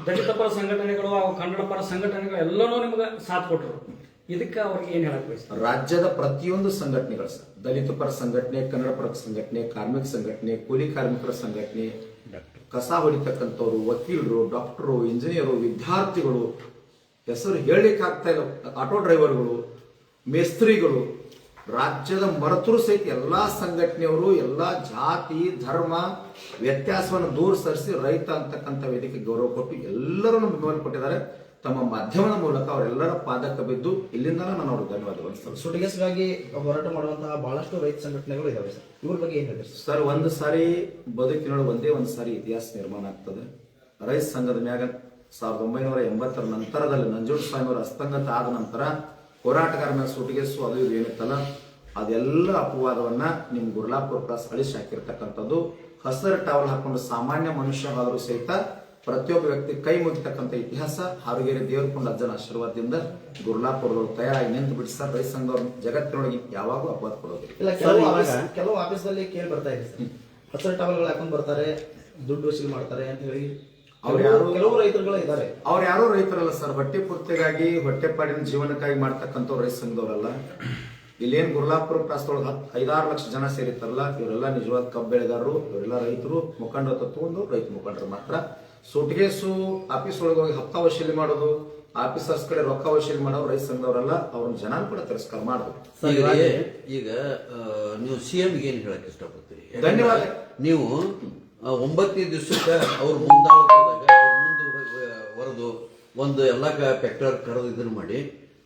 ದಲಿತ ಪರ ಸಂಘಟನೆಗಳು, ಕನ್ನಡ ಪರ ಸಂಘಟನೆಗಳು ಎಲ್ಲನೂ ನಿಮ್ಗೆ ಸಾಥ್ ಕೊಟ್ಟರು. ಇದಕ್ಕೆ ಅವ್ರಿಗೆ ಏನ್ ಹೇಳಕ್ ಬಯಸ್ತಾರೆ? ರಾಜ್ಯದ ಪ್ರತಿಯೊಂದು ಸಂಘಟನೆಗಳು ಸರ್, ದಲಿತ ಪರ ಸಂಘಟನೆ, ಕನ್ನಡ ಪರ ಸಂಘಟನೆ, ಕಾರ್ಮಿಕ ಸಂಘಟನೆ, ಕೂಲಿ ಕಾರ್ಮಿಕರ ಸಂಘಟನೆ, ಕಸ ಹೊಡಿತಕ್ಕಂಥವ್ರು, ವಕೀಲರು, ಡಾಕ್ಟರು, ಇಂಜಿನಿಯರು, ವಿದ್ಯಾರ್ಥಿಗಳು, ಹೆಸರು ಹೇಳಲಿಕ್ಕೆ ಆಗ್ತಾ ಇಲ್ಲ, ಆಟೋ ಡ್ರೈವರ್ಗಳು, ಮೇಸ್ತ್ರಿಗಳು, ರಾಜ್ಯದ ಮರೆತರು ಸಹಿತ ಎಲ್ಲಾ ಸಂಘಟನೆಯವರು ಎಲ್ಲಾ ಜಾತಿ ಧರ್ಮ ವ್ಯತ್ಯಾಸವನ್ನು ದೂರ ಸರಿಸಿ ರೈತ ಅಂತಕ್ಕಂಥ ವೇದಿಕೆ ಗೌರವ ಕೊಟ್ಟು ಎಲ್ಲರೂ ನಮ್ಮ ಬೆಂಬಲ ಕೊಟ್ಟಿದ್ದಾರೆ. ತಮ್ಮ ಮಾಧ್ಯಮದ ಮೂಲಕ ಅವರೆಲ್ಲರ ಪಾದಕ್ಕೆ ಬಿದ್ದು ಇಲ್ಲಿಂದ ನಾನು ಅವ್ರಿಗೆ ಧನ್ಯವಾದಗಳು ಸರ್. ಸುಟಿಗೆಸ್ಗಾಗಿ ಹೋರಾಟ ಮಾಡುವಂತಹ ಬಹಳಷ್ಟು ರೈತ ಸಂಘಟನೆಗಳು ಇದಾವೆ ಸರ್, ಇವ್ರ ಬಗ್ಗೆ ಏನ್ ಹೇಳ್ತೀರಿ ಸರ್? ಒಂದು ಸಾರಿ ಬದುಕಿನೊಳಗೆ ಒಂದೇ ಸಾರಿ ಇತಿಹಾಸ ನಿರ್ಮಾಣ ಆಗ್ತದೆ. ರೈತ ಸಂಘದ ಮ್ಯಾಗ 1980 ನಂತರದಲ್ಲಿ ನಂಜುಂಡಸ್ವಾಮಿಯವರ ಅಸ್ತಂಗತ ಆದ ನಂತರ ಹೋರಾಟಗಾರ ಮೇಲೆ ಸುಟಿಗೆಸು ಅದು ಇದು ಏನಿತ್ತಲ್ಲ, ಅದೆಲ್ಲ ಅಪವಾದವನ್ನ ನಿಮ್ ಗುರ್ಲಾಪುರ ಪ್ಲಸ್ ಅಳಿಸಿ ಹಾಕಿರ್ತಕ್ಕಂಥದ್ದು. ಹಸಿರು ಟವಲ್ ಹಾಕೊಂಡು ಸಾಮಾನ್ಯ ಮನುಷ್ಯ ಆದರೂ ಸಹಿತ ಪ್ರತಿಯೊಬ್ಬ ವ್ಯಕ್ತಿ ಕೈ ಮುಗಿತಕ್ಕಂಥ ಇತಿಹಾಸ ಹಾರುಗೇರಿ ದೇವರಕೊಂಡ ಅಜ್ಜನ ಆಶೀರ್ವಾದದಿಂದ ಗುರ್ಲಾಪುರದವರು ತಯಾರಾಗಿ ನಿಂತು ಬಿಡಿಸ್ತಾರೆ. ರೈತ ಸಂಘದವ್ರು ಜಗತ್ತಿನೊಳಗೆ ಯಾವಾಗೂ ಅಪವಾದ ಕೊಡೋದಿಲ್ಲ. ಕೆಲವು ಆಫೀಸ್ನಲ್ಲಿ ಕೇಳಿ ಬರ್ತಾ ಇದೆ ಸರ್, ಹಸಿರು ಟವಲ್ಗಳು ಹಾಕೊಂಡು ಬರ್ತಾರೆ, ದುಡ್ಡು ವಸೂಲಿ ಮಾಡ್ತಾರೆ ಅಂತ ಹೇಳಿ ಕೆಲವು ರೈತರುಗಳು ಇದ್ದಾರೆ. ಅವ್ರು ಯಾರು ರೈತರಲ್ಲ ಸರ್, ಹೊಟ್ಟೆ ಪೂರ್ತಿಗಾಗಿ ಹೊಟ್ಟೆಪಾಡಿನ ಜೀವನಕ್ಕಾಗಿ ಮಾಡ್ತಕ್ಕಂಥವ್ರು ರೈತ ಸಂಘದವರಲ್ಲ. ಇಲ್ಲೇನು ಗುರ್ಲಾಪುರ ಪ್ರಾಸ್ತೊಳಗೆ 5-6 ಲಕ್ಷ ಜನ ಸೇರಿತಾರಲ್ಲ, ಇವರೆಲ್ಲ ನಿಜವಾದ ಕಬ್ಬು ಬೆಳೆಗಾರರು, ಇವರೆಲ್ಲ ರೈತರು, ಮುಖಂಡರ ತತ್ವೊಂದು ರೈತ ಮುಖಂಡರು ಮಾತ್ರ. ಸುಟ್ಗೇಸು ಆಫೀಸ್ ಒಳಗೆ ಹೋಗಿ ಹಪ್ತ ವಸೂಲಿ ಮಾಡೋದು, ಆಫೀಸರ್ಸ್ ಕಡೆ ರೊಕ್ಕ ವಸೂಲಿ ಮಾಡೋರು ರೈತ ಸಂಘದವರಲ್ಲ. ಅವ್ರನ್ನ ಜನ ಕೂಡ ತಿರಸ್ಕಾರ ಮಾಡೋದು. ಈಗ ನೀವು CMಗೆ ಏನ್ ಹೇಳಕ್ ಇಷ್ಟಪಡ್ತೀರಿ? ಧನ್ಯವಾದ. ನೀವು 9 ದಿವಸಕ್ಕೆ ಅವ್ರು ಮುಂದಾಳದಾಗ ಮುಂದೆ ಹೊರದು ಒಂದು ಎಲ್ಲ ಫ್ಯಾಕ್ಟರ್ ಕರೆದು ಇದನ್ನ ಮಾಡಿ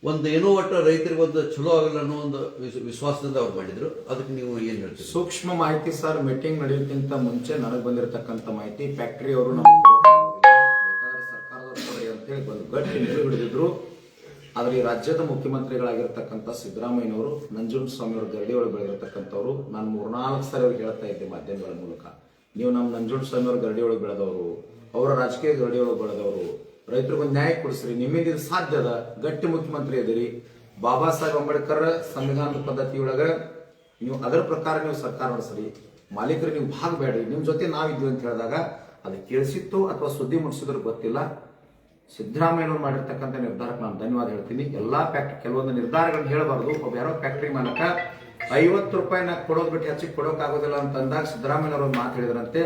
ಒಂದು ಏನೋ ಒಟ್ಟು ರೈತರಿಗೆ ಒಂದು ಚಲೋ ಆಗಲ್ಲ ಅನ್ನೋ ಒಂದು ವಿಶ್ವಾಸದಿಂದ ಅವ್ರು ಮಾಡಿದ್ರು. ಅದಕ್ಕೆ ನೀವು ಏನ್ ಹೇಳ್ತೀರಿ? ಸೂಕ್ಷ್ಮ ಮಾಹಿತಿ ಸರ್. ಮೀಟಿಂಗ್ ನಡೆಯೋಕ್ಕಿಂತ ಮುಂಚೆ ನನಗೆ ಬಂದಿರತಕ್ಕಂಥ ಮಾಹಿತಿ ಫ್ಯಾಕ್ಟರಿ ಅವರು ನಮಗೆ ಬೇಕಾದ್ರೆ ಸರ್ಕಾರದವ್ರು ಕೊಡಿ ಅಂತೇಳಿ ಒಂದು ಗಟ್ಟಿ ನಿಲುವು ಹಿಡಿದಿದ್ರು. ಆದ್ರೆ ಈ ರಾಜ್ಯದ ಮುಖ್ಯಮಂತ್ರಿಗಳಾಗಿರ್ತಕ್ಕಂಥ ಸಿದ್ದರಾಮಯ್ಯನವರು, ನಂಜುಂಡಸ್ವಾಮಿಯವರು ಗರಡಿಯೊಳಗೆ ಬೆಳೆದಿರ್ತಕ್ಕಂಥವ್ರು, ನಾನು 3-4 ಸಾರಿ ಅವ್ರಿಗೆ ಹೇಳ್ತಾ ಇದ್ದೆ ಮಾಧ್ಯಮಗಳ ಮೂಲಕ, ನೀವು ನಮ್ಮ ನಂಜುಂಡಸ್ವಾಮಿಯವ್ರ ಗರಡಿಯೊಳಗೆ ಬೆಳೆದವರು, ಅವರ ರಾಜಕೀಯ ಗರಡಿಯೊಳಗೆ ಬೆಳೆದವರು, ರೈತರಿಗೊಂದು ನ್ಯಾಯ ಕೊಡಿಸ್ರಿ, ನಿಮ್ಮಿಂದ ಇದು ಸಾಧ್ಯದ, ಗಟ್ಟಿ ಮುಖ್ಯಮಂತ್ರಿ ಅದಿರಿ. ಬಾಬಾ ಸಾಹೇಬ್ ಅಂಬೇಡ್ಕರ್ ಸಂವಿಧಾನದ ಪದ್ಧತಿಯೊಳಗ ನೀವು ಅದರ ಪ್ರಕಾರ ನೀವು ಸರ್ಕಾರ ನಡೆಸ್ರಿ, ಮಾಲೀಕರು ನೀವು ಭಾಗ ಬೇಡ್ರಿ, ನಿಮ್ ಜೊತೆ ನಾವಿದ್ವಿ ಅಂತ ಹೇಳಿದಾಗ ಅದು ಕೇಳಿಸಿತ್ತು ಅಥವಾ ಸುದ್ದಿ ಮುಟ್ಟಿಸಿದ್ರು ಗೊತ್ತಿಲ್ಲ. ಸಿದ್ದರಾಮಯ್ಯನವ್ರು ಮಾಡಿರ್ತಕ್ಕಂಥ ನಿರ್ಧಾರಕ್ಕೆ ನಾನು ಧನ್ಯವಾದ ಹೇಳ್ತೀನಿ. ಎಲ್ಲಾ ಫ್ಯಾಕ್ಟ್ರಿ ಕೆಲವೊಂದು ನಿರ್ಧಾರಗಳನ್ನ ಹೇಳಬಾರ್ದು. ಒಬ್ಬ ಯಾರೋ ಫ್ಯಾಕ್ಟ್ರಿ ಮಾಲಕ 50 ರೂಪಾಯಿನ ಕೊಡೋದು ಬಿಟ್ಟು ಹೆಚ್ಚಿಗೆ ಕೊಡೋಕ್ಕಾಗೋದಿಲ್ಲ ಅಂತ ಅಂದಾಗ ಸಿದ್ದರಾಮಯ್ಯನವರು ಮಾತು ಹೇಳಿದ್ರಂತೆ,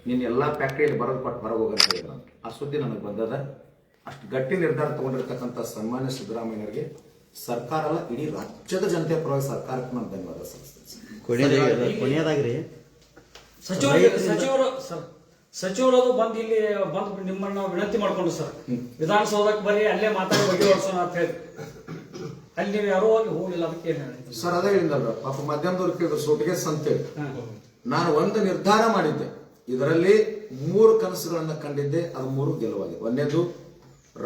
ನೀನು ಎಲ್ಲಾ ಫ್ಯಾಕ್ಟ್ರಿಯಲ್ಲಿ ಬರೋದು ಕೊಟ್ಟು ಹೊರಗೆ ಹೋಗಂತ ಹೇಳಿದ್ರಂತೆ. ಆ ಸುದ್ದಿ ನನಗೆ ಬಂದದ. ಅಷ್ಟು ಗಟ್ಟಿ ನಿರ್ಧಾರ ತಗೊಂಡಿರ್ತಕ್ಕಂಥ ಸನ್ಮಾನ್ಯ ಸಿದ್ದರಾಮಯ್ಯನವರಿಗೆ ಸರ್ಕಾರ ಅಲ್ಲ, ಇಡೀ ರಾಜ್ಯದ ಜನತೆಯ ಪರವಾಗಿ ಸರ್ಕಾರಕ್ಕೆ ನಾನು ಧನ್ಯವಾದ ಸಲ್ಲಿಸ್ತೇನೆ. ಕೊನೆಯದಾಗ್ರಿ ಸಚಿವರು ಬಂದು ಇಲ್ಲಿ ಬಂದು ನಿಮ್ಮನ್ನ ವಿನಂತಿ ಮಾಡ್ಕೊಂಡು ಸರ್, ವಿಧಾನಸೌಧಕ್ಕೆ ಬರೀ ಅಲ್ಲೇ ಮಾತಾಡಿ ಬಗೆಹರಿಸೋಣ ಅಂತ ಹೇಳಿ ಅಲ್ಲಿ ನೀವು ಯಾರೋ ಹೋಗಿಲ್ಲ. ಅದಕ್ಕೆ ಸರ್ ಅದೇ ಹೇಳಿದಲ್ರ, ಪಾಪ ಮಾಧ್ಯಮದವ್ರು ಕೇಳಿದ್ರು ಸೋಟಿಗೆಸ್ ಅಂತೇಳಿ. ನಾನು ಒಂದು ನಿರ್ಧಾರ ಮಾಡಿದ್ದೆ, ಇದರಲ್ಲಿ 3 ಕನಸುಗಳನ್ನ ಕಂಡಿದ್ದೆ, ಅದು 3 ಗೆಲುವಾಗಿದೆ. ಒಂದೇದು,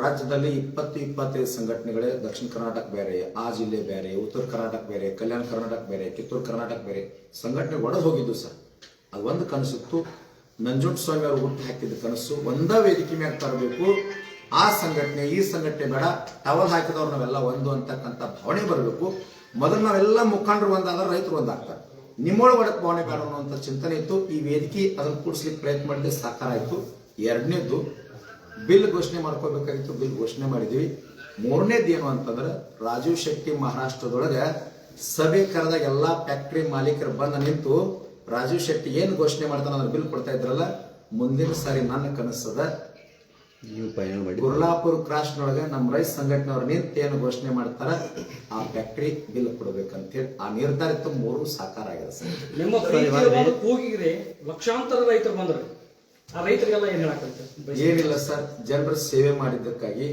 ರಾಜ್ಯದಲ್ಲಿ 20-25 ಸಂಘಟನೆಗಳೇ, ದಕ್ಷಿಣ ಕರ್ನಾಟಕ ಬೇರೆ, ಆ ಜಿಲ್ಲೆ ಬೇರೆ, ಉತ್ತರ ಕರ್ನಾಟಕ ಬೇರೆ, ಕಲ್ಯಾಣ ಕರ್ನಾಟಕ ಬೇರೆ, ಕಿತ್ತೂರು ಕರ್ನಾಟಕ ಬೇರೆ ಸಂಘಟನೆ ಒಡೆದು ಹೋಗಿದ್ದು ಸರ್. ಅದು ಒಂದು ಕನಸಿತ್ತು. ನಂಜುಂಡಸ್ವಾಮಿ ಅವರು ಹುಟ್ಟು ಹಾಕಿದ ಕನಸು, ಒಂದೇ ವೇದಿಕೆ ಮ್ಯಾಗ ತರಬೇಕು, ಆ ಸಂಘಟನೆ ಈ ಸಂಘಟನೆ ಬೇಡ, ಟವಲ್ ಹಾಕಿದವ್ರು ನಾವೆಲ್ಲ ಒಂದು ಅಂತಕ್ಕಂಥ ಭಾವನೆ ಬರಬೇಕು. ಮೊದಲು ನಾವೆಲ್ಲ ಮುಖಂಡರು ಒಂದಾದ್ರೆ ರೈತರು ಒಂದಾಗ್ತಾರೆ. ನಿಮ್ಮೊಳಗೆ ಒಡಕ್ ಭಾವನೆ ಬೇಡ ಅನ್ನುವಂಥ ಚಿಂತನೆ ಇತ್ತು. ಈ ವೇದಿಕೆ ಅದನ್ನು ಕೂಡಿಸ್ಲಿಕ್ಕೆ ಪ್ರಯತ್ನ ಮಾಡಿದ್ರೆ ಸಾಕಾರ ಆಯಿತು. ಎರಡನೇದ್ದು ಬಿಲ್ ಘೋಷಣೆ ಮಾಡ್ಕೋಬೇಕಾಗಿತ್ತು, ಬಿಲ್ ಘೋಷಣೆ ಮಾಡಿದ್ವಿ. ಮೂರನೇದು ಏನು ಅಂತಂದ್ರೆ ರಾಜೀವ್ ಶೆಟ್ಟಿ ಮಹಾರಾಷ್ಟ್ರದೊಳಗೆ ಸಭೆ ಕರೆದಾಗ ಎಲ್ಲಾ ಫ್ಯಾಕ್ಟರಿ ಮಾಲೀಕರು ಬಂದ ನಿಂತು ರಾಜೀವ್ ಶೆಟ್ಟಿ ಏನು ಘೋಷಣೆ ಮಾಡ್ತಾನೆ ಅದನ್ನ ಬಿಲ್ ಕೊಡ್ತಾ ಇದ್ರಲ್ಲ, ಮುಂದಿನ ಸಾರಿ ನನ್ನ ಕನಸದ ಗುರ್ಲಾಪುರ ಕ್ರಾಸ್ನೊಳಗೆ ನಮ್ಮ ರೈತ ಸಂಘಟನೆಯವ್ರು ನಿಂತು ಏನು ಘೋಷಣೆ ಮಾಡ್ತಾರ ಆ ಫ್ಯಾಕ್ಟರಿ ಬಿಲ್ ಕೊಡ್ಬೇಕಂತೇಳಿ ಆ ನಿರ್ಧಾರಿತ ಮೂರು ಸಾಕಾರ ಆಗಿದೆ ಸರ್. ನಿಮ್ಮ ಪ್ರೀತಿಯ ಕೂಗಿಗೆ ಲಕ್ಷಾಂತರ ರೈತರು ಬಂದ್ರೆ ಆ ರೈತರಿಗೆಲ್ಲ ಏನ್ ಹೇಳಕಂತ? ಏನಿಲ್ಲ ಸರ್, ಜನರ ಸೇವೆ ಮಾಡಿದ್ದಕ್ಕಾಗಿ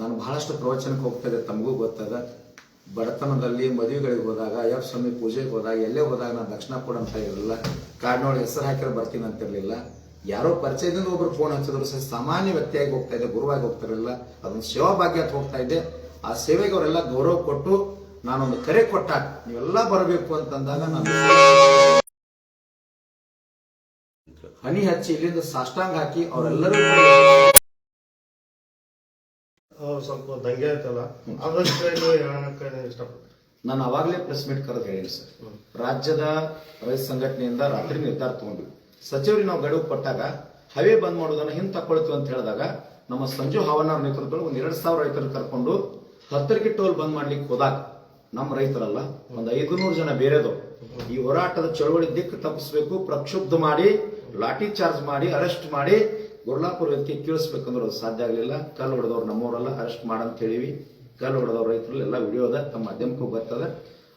ನಾನು ಬಹಳಷ್ಟು ಪ್ರವಚನಕ್ಕೆ ಹೋಗ್ತಾ ಇದ್ದೆ, ತಮಗೂ ಗೊತ್ತದ. ಬಡತನದಲ್ಲಿ ಮದುವೆಗಳಿಗೆ ಹೋದಾಗ, ಅಯ್ಯಪ್ಪ ಸ್ವಾಮಿ ಪೂಜೆಗೆ ಹೋದಾಗ, ಎಲ್ಲೇ ಹೋದಾಗ ನಾನು ದಕ್ಷಿಣ ಕೊಡು ಅಂತ ಇರಲಿಲ್ಲ. ಕಾರ್ಡ್ನೊಳಗೆ ಹೆಸರು ಹಾಕಿದ್ರೆ ಬರ್ತೀನಿ ಅಂತಿರ್ಲಿಲ್ಲ. ಯಾರೋ ಪರಿಚಯದಿಂದ ಒಬ್ರು ಫೋನ್ ಹಚ್ಚಿದ್ರು ಸರ್, ಸಾಮಾನ್ಯ ವ್ಯಕ್ತಿಯಾಗಿ ಹೋಗ್ತಾ ಇದ್ದೆ, ಗುರುವಾಗಿ ಹೋಗ್ತಿರಲಿಲ್ಲ. ಅದೊಂದು ಸೇವಾ ಭಾಗ್ಯ ಅಂತ ಹೋಗ್ತಾ ಇದ್ದೆ. ಆ ಸೇವೆಗೆ ಅವರೆಲ್ಲ ಗೌರವ ಕೊಟ್ಟು ನಾನೊಂದು ಕರೆ ಕೊಟ್ಟಾಗ ನೀವೆಲ್ಲ ಬರಬೇಕು ಅಂತಂದಾಗ ನಾನು ಹನಿ ಹಚ್ಚಿ ಇಲ್ಲಿಂದ ಸಾಷ್ಟಾಂಗ ಹಾಕಿ ಅವರೆಲ್ಲರೂ ಸ್ವಲ್ಪ ದಂಗೆ ಆಯ್ತಲ್ಲ, ಅದಕ್ಕೆ ಹೇಳಕ್ಕೆ ಇಷ್ಟಪಡ್ತೀನಿ. ನಾನು ಅವಾಗಲೇ ಪ್ರೆಸ್ ಮೀಟ್ ಕರೆದು ಹೇಳಿ ಸರ್, ರಾಜ್ಯದ ರೈತ ಸಂಘಟನೆಯಿಂದ ರಾತ್ರಿ ನಿರ್ಧಾರ ತಗೊಂಡ್ವಿ. ಸಚಿವರಿಗೆ ನಾವು ಗಡುವು ಕೊಟ್ಟಾಗ ಹೈವೇ ಬಂದ್ ಮಾಡೋದನ್ನ ಹಿಂದೆ ತಕೊಳ್ತೀವಿ ಅಂತ ಹೇಳಿದಾಗ ನಮ್ಮ ಸಂಜು ಹಾವನ್ನವ್ರ ನೇತೃತ್ವದಲ್ಲಿ ಒಂದು 2,000 ರೈತರು ಕರ್ಕೊಂಡು ಹತ್ತರಿಗೆ ಟೋಲ್ ಬಂದ್ ಮಾಡ್ಲಿಕ್ಕೆ ಹೋದಾಗ ನಮ್ಮ ರೈತರಲ್ಲ ಒಂದು 500 ಜನ ಬೇರೆದು ಈ ಹೋರಾಟದ ಚಳವಳಿ ದಿಕ್ಕು ತಪ್ಪಿಸಬೇಕು, ಪ್ರಕ್ಷುಬ್ಧ ಮಾಡಿ, ಲಾಠಿ ಚಾರ್ಜ್ ಮಾಡಿ, ಅರೆಸ್ಟ್ ಮಾಡಿ ಗುರ್ಲಾಪುರ ವ್ಯಕ್ತಿ ಕೀಳಿಸ್ಬೇಕಂದ್ರೆ ಅದು ಸಾಧ್ಯ ಆಗಲಿಲ್ಲ. ಕಲ್ಲು ಹೊಡೆದವ್ರು ನಮ್ಮವರೆಲ್ಲ ಅರೆಸ್ಟ್ ಮಾಡಂತ ಹೇಳಿವಿ. ಕಲ್ಲು ಹೊಡೆದವ್ರ ರೈತರು ಎಲ್ಲ ವಿಡಿಯೋ ಅದ, ತಮ್ಮ ಮಾಧ್ಯಮಕ್ಕೂ ಬರ್ತದೆ.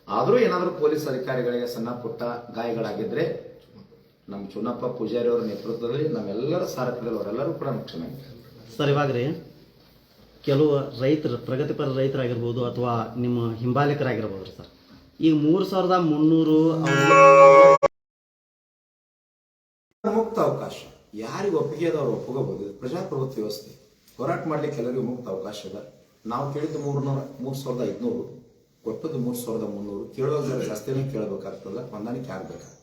ಆದ್ರೂ ಏನಾದ್ರೂ ಪೊಲೀಸ್ ಅಧಿಕಾರಿಗಳಿಗೆ ಸಣ್ಣ ಪುಟ್ಟ ಗಾಯಗಳಾಗಿದ್ರೆ ನಮ್ಮ ಚುನಪ್ಪ ಪೂಜಾರಿ ಅವರ ನೇತೃತ್ವದಲ್ಲಿ ನಮ್ಮೆಲ್ಲರ ಸಾರಥ್ಯದಲ್ಲಿ ಅವರೆಲ್ಲರೂ ಕೂಡ ಕ್ಷಮೆ. ಸರ್, ಇವಾಗ ರೀ ಕೆಲವು ರೈತರು, ಪ್ರಗತಿಪರ ರೈತರಾಗಿರ್ಬೋದು ಅಥವಾ ನಿಮ್ಮ ಹಿಂಬಾಲಿಕರಾಗಿರ್ಬೋದು ಸರ್, ಈಗ 3,300 ಮುಕ್ತ ಅವಕಾಶ ಯಾರಿಗೆ ಒಪ್ಪಿಗೆ ಅದವ್ರು ಒಪ್ಪಿಕೋಬಹುದು. ಪ್ರಜಾಪ್ರಭುತ್ವ ವ್ಯವಸ್ಥೆ, ಹೋರಾಟ ಮಾಡ್ಲಿಕ್ಕೆ ಎಲ್ಲರಿಗೂ ಮುಕ್ತ ಅವಕಾಶ ಇದೆ. ನಾವು ಕೇಳಿದ್ದು 3,500, ಕೊಟ್ಟದ್ದು 3,300. ಕೇಳೋದ್ರ ಜಾಸ್ತಿನೇ ಕೇಳಬೇಕಾಗ್ತದ, ಹೊಂದಾಣಿಕೆ ಆಗ್ಬೇಕಾಗ್ತದೆ.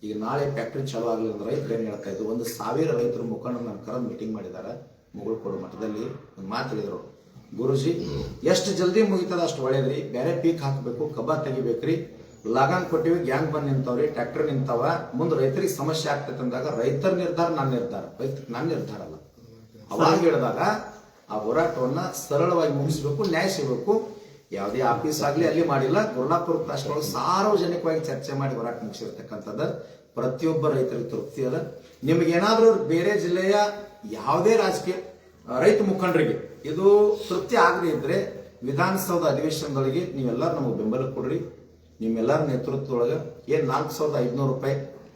ಈಗ ನಾಳೆ ಫ್ಯಾಕ್ಟ್ರಿ ಚಾಲೂ ಆಗಲಿಲ್ಲ ಅಂದ್ರೆ ರೈತರು ಏನ್ ಹೇಳ್ತಾ ಇದ್ರು, 1,000 ರೈತರು ಮುಖಂಡರು ನನ್ನ ಕರೆದು ಮೀಟಿಂಗ್ ಮಾಡಿದ್ದಾರೆ ಮುಗುಳ್ಕೋಡು ಮಠದಲ್ಲಿ. ಒಂದು ಮಾತು ಹೇಳಿದ್ರು, ಗುರುಜಿ ಎಷ್ಟು ಜಲ್ದಿ ಮುಗಿತದ ಅಷ್ಟು ಒಳ್ಳೇದ್ರಿ, ಬೇರೆ ಪೀಕ್ ಹಾಕಬೇಕು, ಕಬ್ಬ ತೆಗಿಬೇಕ್ರಿ, ಲಗಾನ್ ಕೊಟ್ಟಿವಿ, ಗ್ಯಾಂಗ್ ಬಂದ್ ನಿಂತವ್ರಿ, ಟ್ರ್ಯಾಕ್ಟರ್ ನಿಂತಾವ, ಮುಂದೆ ರೈತರಿಗೆ ಸಮಸ್ಯೆ ಆಗ್ತೈತೆ ಅಂದಾಗ ರೈತರ ನಿರ್ಧಾರ ನನ್ನ ನಿರ್ಧಾರ ಅಲ್ಲ. ಅವಾಗ ಹೇಳಿದಾಗ ಆ ಹೋರಾಟವನ್ನ ಸರಳವಾಗಿ ಮುಗಿಸ್ಬೇಕು, ನ್ಯಾಯ ಸಿಗಬೇಕು. ಯಾವುದೇ ಆಫೀಸ್ ಆಗ್ಲಿ ಅಲ್ಲಿ ಮಾಡಿಲ್ಲ. ಗುರ್ಲಾಪುರ ಕ್ರಾಸ್ನೊಳಗೆ ಸಾರ್ವಜನಿಕವಾಗಿ ಚರ್ಚೆ ಮಾಡಿ ಹೋರಾಟ ಮುಗಿಸಿರ್ತಕ್ಕಂಥದ್ದು ಪ್ರತಿಯೊಬ್ಬ ರೈತರಿಗೆ ತೃಪ್ತಿ ಅದ. ನಿಮ್ಗೇನಾದ್ರೂ ಬೇರೆ ಜಿಲ್ಲೆಯ ಯಾವುದೇ ರಾಜಕೀಯ ರೈತ ಮುಖಂಡರಿಗೆ ಇದು ತೃಪ್ತಿ ಆಗದೆ ಇದ್ರೆ ವಿಧಾನಸೌಧ ಅಧಿವೇಶನದೊಳಗೆ ನೀವೆಲ್ಲರೂ ನಮಗೆ ಬೆಂಬಲ ಕೊಡ್ರಿ. ನಿಮ್ಮೆಲ್ಲರ ನೇತೃತ್ವದೊಳಗೆ ಏನ್ 4,500 ರೂಪಾಯಿ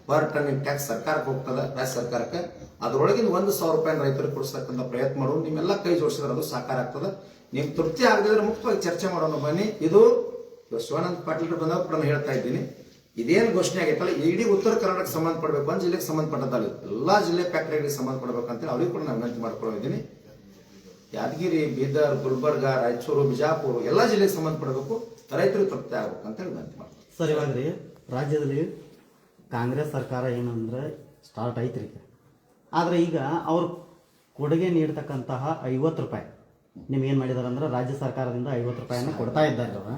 ಪರ್ ಟನ್ ಟ್ಯಾಕ್ಸ್ ಸರ್ಕಾರಕ್ಕೆ ಹೋಗ್ತದ, ರಾಜ್ಯ ಸರ್ಕಾರಕ್ಕೆ, ಅದರೊಳಗಿನ 1,000 ರೂಪಾಯಿ ರೈತರಿಗೆ ಕೊಡಿಸ್ತಕ್ಕಂಥ ಪ್ರಯತ್ನ ಮಾಡೋದು. ನಿಮ್ಮೆಲ್ಲ ಕೈ ಜೋಡಿಸಿದ್ರೆ ಅದು ಸಾಕಾರ ಆಗ್ತದೆ. ನಿಮ್ ತೃಪ್ತಿ ಆಗದಿದ್ರೆ ಮುಕ್ತವಾಗಿ ಚರ್ಚೆ ಮಾಡೋಣ ಬನ್ನಿ. ಇದು ಶಿವಾನಂದ ಪಾಟೀಲ್ ಬಂದಾಗ ನಾನು ಹೇಳ್ತಾ ಇದ್ದೀನಿ, ಇದೇನು ಘೋಷಣೆ ಆಗೈತಲ್ಲ ಇಡೀ ಉತ್ತರ ಕರ್ನಾಟಕ ಸಂಬಂಧಪಡಬೇಕು, ಒಂದು ಜಿಲ್ಲೆಗೆ ಸಂಬಂಧಪಟ್ಟದಲ್ಲ, ಎಲ್ಲಾ ಜಿಲ್ಲೆ ಫ್ಯಾಕ್ಟರಿಗಳಿಗೆ ಸಂಬಂಧಪಡಬೇಕಂತೇಳಿ ಅವ್ರಿಗೆ ಕೂಡ ನಾನು ವಿನಂತಿ ಮಾಡ್ಕೊಂಡಿದ್ದೀನಿ. ಯಾದಗಿರಿ, ಬೀದರ್, ಗುಲ್ಬರ್ಗ, ರಾಯಚೂರು, ಬಿಜಾಪುರ ಎಲ್ಲಾ ಜಿಲ್ಲೆಗೆ ಸಂಬಂಧಪಡಬೇಕು, ರೈತರಿಗೆ ತೃಪ್ತಿ ಆಗ್ಬೇಕು ಅಂತ ಹೇಳಿ ವಿನಂತಿ ಮಾಡ್ತೀನಿ. ಸರ್, ಇವಾಗ ರೀ ರಾಜ್ಯದಲ್ಲಿ ಕಾಂಗ್ರೆಸ್ ಸರ್ಕಾರ ಏನಂದ್ರೆ ಸ್ಟಾರ್ಟ್ ಐತ್ರಿ, ಆದ್ರೆ ಈಗ ಅವ್ರು ಕೊಡುಗೆ ನೀಡ್ತಕ್ಕಂತಹ 50 ರೂಪಾಯಿ ನಿಮ್ಗೇನು ಮಾಡಿದಾರೆ ಅಂದ್ರೆ ರಾಜ್ಯ ಸರ್ಕಾರದಿಂದ 50 ರೂಪಾಯಿನ ಕೊಡ್ತಾ ಇದ್ದಾರೆ ಅವರು.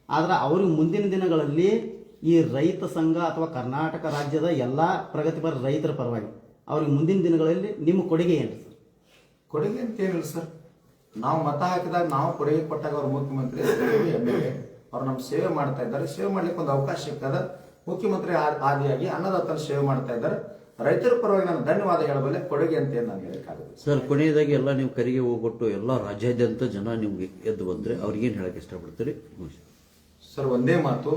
ಆದ್ರೆ ಅವ್ರಿಗೆ ಮುಂದಿನ ದಿನಗಳಲ್ಲಿ ಈ ರೈತ ಸಂಘ ಅಥವಾ ಕರ್ನಾಟಕ ರಾಜ್ಯದ ಎಲ್ಲ ಪ್ರಗತಿಪರ ರೈತರ ಪರವಾಗಿ ಅವ್ರಿಗೆ ಮುಂದಿನ ದಿನಗಳಲ್ಲಿ ನಿಮ್ಮ ಕೊಡುಗೆ ಏನು ಸರ್? ಕೊಡುಗೆ ಅಂತ ಏನಿಲ್ಲ ಸರ್, ನಾವು ಮತ ಹಾಕಿದಾಗ ನಾವು ಕೊಡುಗೆ ಕೊಟ್ಟಾಗ ಅವ್ರ ಮುಖ್ಯಮಂತ್ರಿ ಅವ್ರು ನಮ್ಮ ಸೇವೆ ಮಾಡ್ತಾ ಇದ್ದಾರೆ. ಸೇವೆ ಮಾಡ್ಲಿಕ್ಕೆ ಒಂದು ಅವಕಾಶ ಸಿಗ್ತದ. ಮುಖ್ಯಮಂತ್ರಿ ಆದಿಯಾಗಿ ಅನ್ನದಾತನ ಸೇವೆ ಮಾಡ್ತಾ ಇದ್ದಾರೆ. ರೈತರ ಪರವಾಗಿ ನಾನು ಧನ್ಯವಾದ ಹೇಳಬಲ್ಲೆ, ಕೊಡುಗೆ ಅಂತ ಏನು ನಾನು ಹೇಳಕ್ಕಾಗುತ್ತೆ ಸರ್. ಕೊನೆಯದಾಗಿ ಎಲ್ಲ ನೀವು ಕರಿಗೆ ಹೋಗ್ಬಿಟ್ಟು ಎಲ್ಲ ರಾಜ್ಯಾದ್ಯಂತ ಜನ ನಿಮ್ಗೆ ಎದ್ದು ಬಂದ್ರೆ ಅವ್ರಿಗೇನು ಹೇಳಕ್ ಇಷ್ಟಪಡ್ತೀರಿ ಸರ್? ಒಂದೇ ಮಾತು,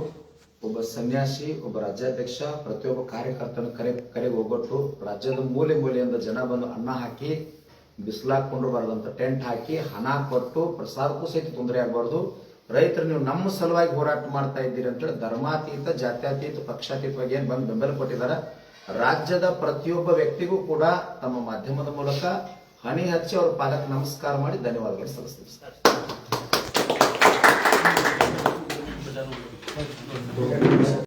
ಒಬ್ಬ ಸನ್ಯಾಸಿ, ಒಬ್ಬ ರಾಜ್ಯಾಧ್ಯಕ್ಷ, ಪ್ರತಿಯೊಬ್ಬ ಕಾರ್ಯಕರ್ತನ ಕರೆಗೆ ಹೋಗ್ಬಿಟ್ಟು ರಾಜ್ಯದ ಮೂಲೆ ಮೂಲೆಯಿಂದ ಜನ ಬಂದು ಅನ್ನ ಹಾಕಿ ಬಿಸಿಲಾಕೊಂಡು ಬರದಂತ ಟೆಂಟ್ ಹಾಕಿ ಹಣ ಕೊಟ್ಟು ಪ್ರಸಾದಕ್ಕೂ ಸಹಿತ ತೊಂದರೆ ಆಗಬಾರ್ದು. ರೈತರು ನೀವು ನಮ್ಮ ಸಲುವಾಗಿ ಹೋರಾಟ ಮಾಡ್ತಾ ಇದ್ದೀರಿ ಅಂತೇಳಿ ಧರ್ಮಾತೀತ, ಜಾತ್ಯತೀತ, ಪಕ್ಷಾತೀತವಾಗಿ ಏನ್ ಬಂದು ಬೆಂಬಲ ಕೊಟ್ಟಿದ್ದಾರೆ. ರಾಜ್ಯದ ಪ್ರತಿಯೊಬ್ಬ ವ್ಯಕ್ತಿಗೂ ಕೂಡ ತಮ್ಮ ಮಾಧ್ಯಮದ ಮೂಲಕ ಹಣಿ ಹಚ್ಚಿ ಅವ್ರ ಪಾದಕ್ಕೆ ನಮಸ್ಕಾರ ಮಾಡಿ ಧನ್ಯವಾದಗಳು ಸಲ್ಲಿಸ್ತೀವಿ.